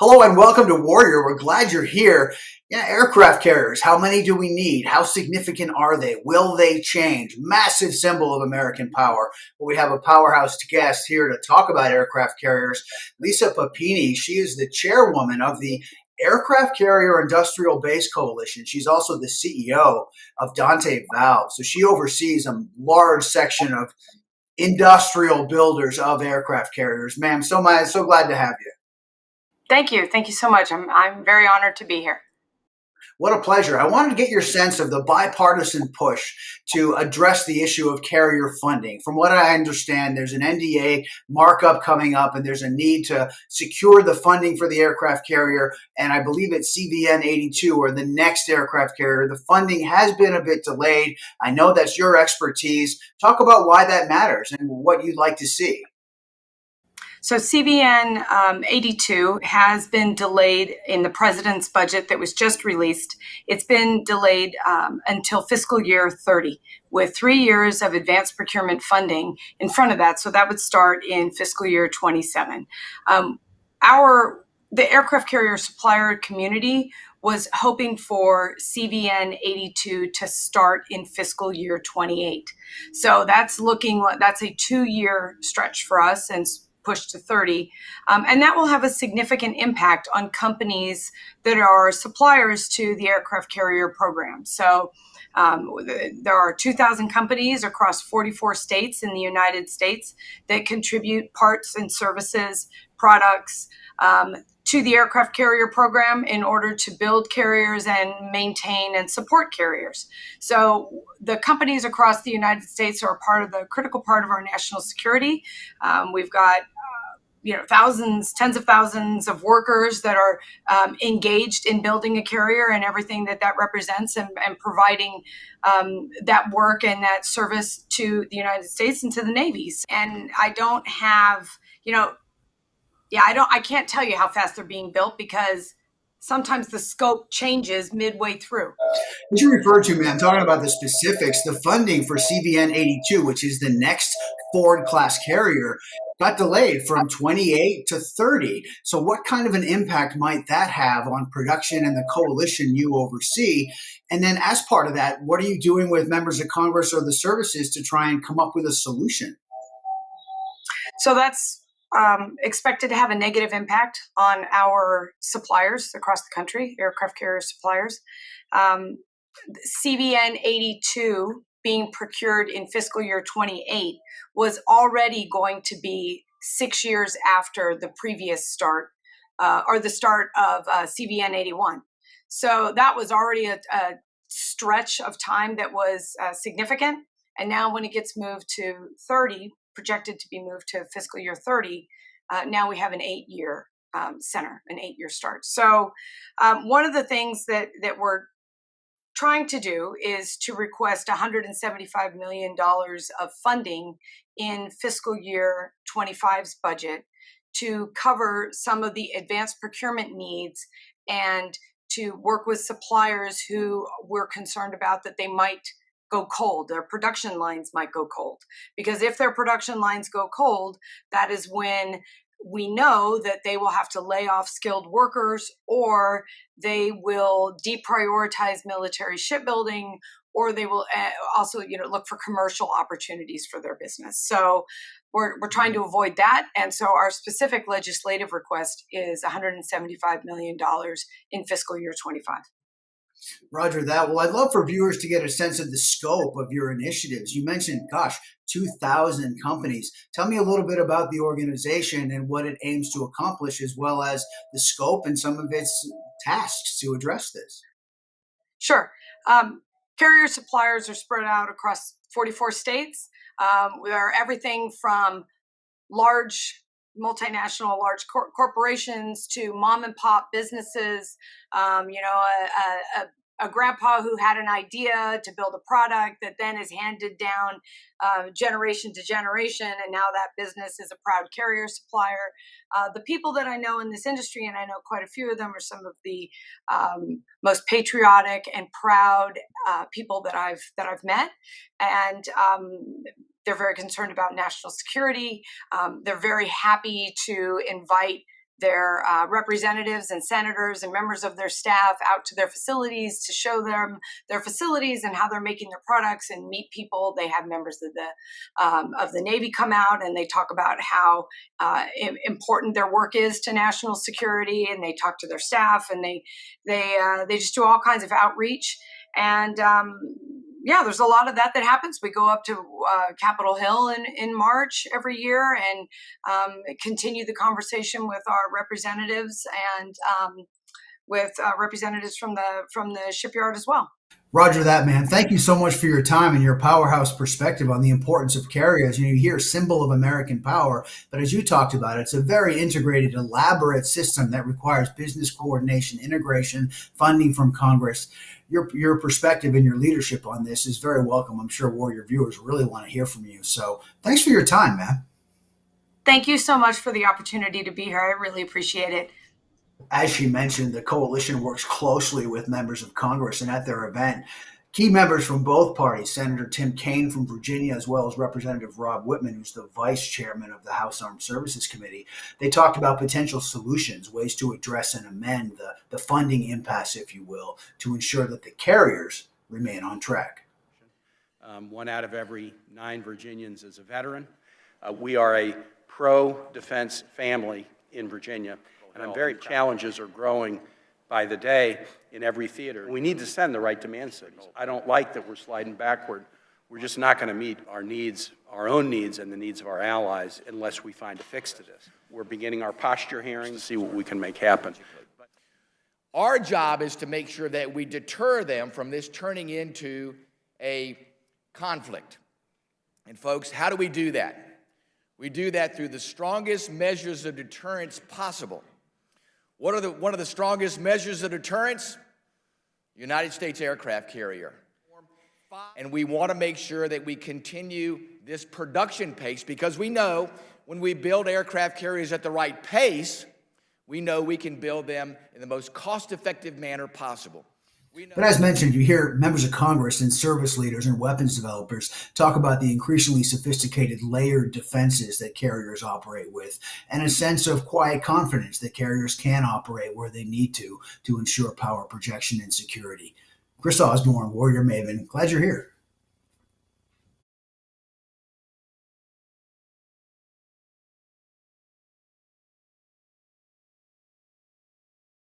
Hello and welcome to Warrior. We're glad you're here. Yeah, aircraft carriers. How many do we need? How significant are they? Will they change? Massive symbol of American power. Well, we have a powerhouse guest here to talk about aircraft carriers. Lisa Papini. She is the chairwoman of the Aircraft Carrier Industrial Base Coalition. She's also the CEO of Dante Valve. So she oversees a large section of industrial builders of aircraft carriers. Ma'am, so glad to have you. Thank you. Thank you so much. I'm very honored to be here. What a pleasure. I wanted to get your sense of the bipartisan push to address the issue of carrier funding. From what I understand, there's an NDA markup coming up, and there's a need to secure the funding for the aircraft carrier. And I believe it's CVN 82 or the next aircraft carrier. The funding has been a bit delayed. I know that's your expertise. Talk about why that matters and what you'd like to see. So CVN 82 has been delayed in the president's budget that was just released. It's been delayed until fiscal year 30, with 3 years of advanced procurement funding in front of that. So that would start in fiscal year 27. The aircraft carrier supplier community was hoping for CVN 82 to start in fiscal year 28. So that's a 2-year stretch for us and pushed to 30. And that will have a significant impact on companies that are suppliers to the aircraft carrier program. So there are 2,000 companies across 44 states in the United States that contribute parts and services, products, to the aircraft carrier program in order to build carriers and maintain and support carriers. So the companies across the United States are a critical part of our national security. We've got thousands, tens of thousands of workers that are engaged in building a carrier and everything that represents, and providing that work and that service to the United States and to the navies. And I don't have, I can't tell you how fast they're being built because sometimes the scope changes midway through. As you referred to, man, talking about the specifics, the funding for CVN 82, which is the next Ford class carrier, got delayed from 28 to 30. So what kind of an impact might that have on production and the coalition you oversee? And then as part of that, what are you doing with members of Congress or the services to try and come up with a solution? So that's expected to have a negative impact on our suppliers across the country, aircraft carrier suppliers. CVN 82 being procured in fiscal year 28 was already going to be 6 years after the previous start, or the start of CVN 81. So that was already a stretch of time that was significant. And now when it gets moved to 30, projected to be moved to fiscal year 30, now we have an 8-year an 8-year start. So one of the things that we're trying to do is to request $175 million of funding in fiscal year 25's budget to cover some of the advanced procurement needs and to work with suppliers who we're concerned about that they might go cold. Their production lines might go cold, because if their production lines go cold, that is when we know that they will have to lay off skilled workers, or they will deprioritize military shipbuilding, or they will also look for commercial opportunities for their business. So we're trying to avoid that. And so our specific legislative request is $175 million in fiscal year 25. Roger that. Well, I'd love for viewers to get a sense of the scope of your initiatives. You mentioned, 2,000 companies. Tell me a little bit about the organization and what it aims to accomplish, as well as the scope and some of its tasks to address this. Sure. Carrier suppliers are spread out across 44 states. We are everything from large multinational, large corporations to mom and pop businesses. A grandpa who had an idea to build a product that then is handed down generation to generation, and now that business is a proud carrier supplier. The people that I know in this industry, and I know quite a few of them, are some of the most patriotic and proud people that I've met, and they're very concerned about national security. They're very happy to invite their representatives and senators and members of their staff out to their facilities to show them their facilities and how they're making their products and meet people. They have members of the Navy come out and they talk about how important their work is to national security, and they talk to their staff, and they just do all kinds of outreach. And yeah, there's a lot of that happens. We go up to Capitol Hill in March every year and continue the conversation with our representatives and with representatives from the shipyard as well. Roger that, man. Thank you so much for your time and your powerhouse perspective on the importance of carriers. You hear symbol of American power, but as you talked about, it's a very integrated, elaborate system that requires business coordination, integration, funding from Congress. Your perspective and your leadership on this is very welcome. I'm sure Warrior viewers really want to hear from you. So thanks for your time, man. Thank you so much for the opportunity to be here. I really appreciate it. As she mentioned, the coalition works closely with members of Congress, and at their event, key members from both parties, Senator Tim Kaine from Virginia, as well as Representative Rob Whitman, who's the vice chairman of the House Armed Services Committee, they talked about potential solutions, ways to address and amend the funding impasse, if you will, to ensure that the carriers remain on track. 1 out of every 9 Virginians is a veteran. We are a pro-defense family in Virginia. And I'm very challenges are growing by the day in every theater. We need to send the right demand signals. I don't like that we're sliding backward. We're just not going to meet our needs, our own needs, and the needs of our allies unless we find a fix to this. We're beginning our posture hearings to see what we can make happen. Our job is to make sure that we deter them from this turning into a conflict. And folks, how do we do that? We do that through the strongest measures of deterrence possible. One of the strongest measures of deterrence? United States aircraft carrier. And we want to make sure that we continue this production pace, because we know when we build aircraft carriers at the right pace, we know we can build them in the most cost-effective manner possible. But as mentioned, you hear members of Congress and service leaders and weapons developers talk about the increasingly sophisticated layered defenses that carriers operate with, and a sense of quiet confidence that carriers can operate where they need to ensure power projection and security. Chris Osborne, Warrior Maven, glad you're here.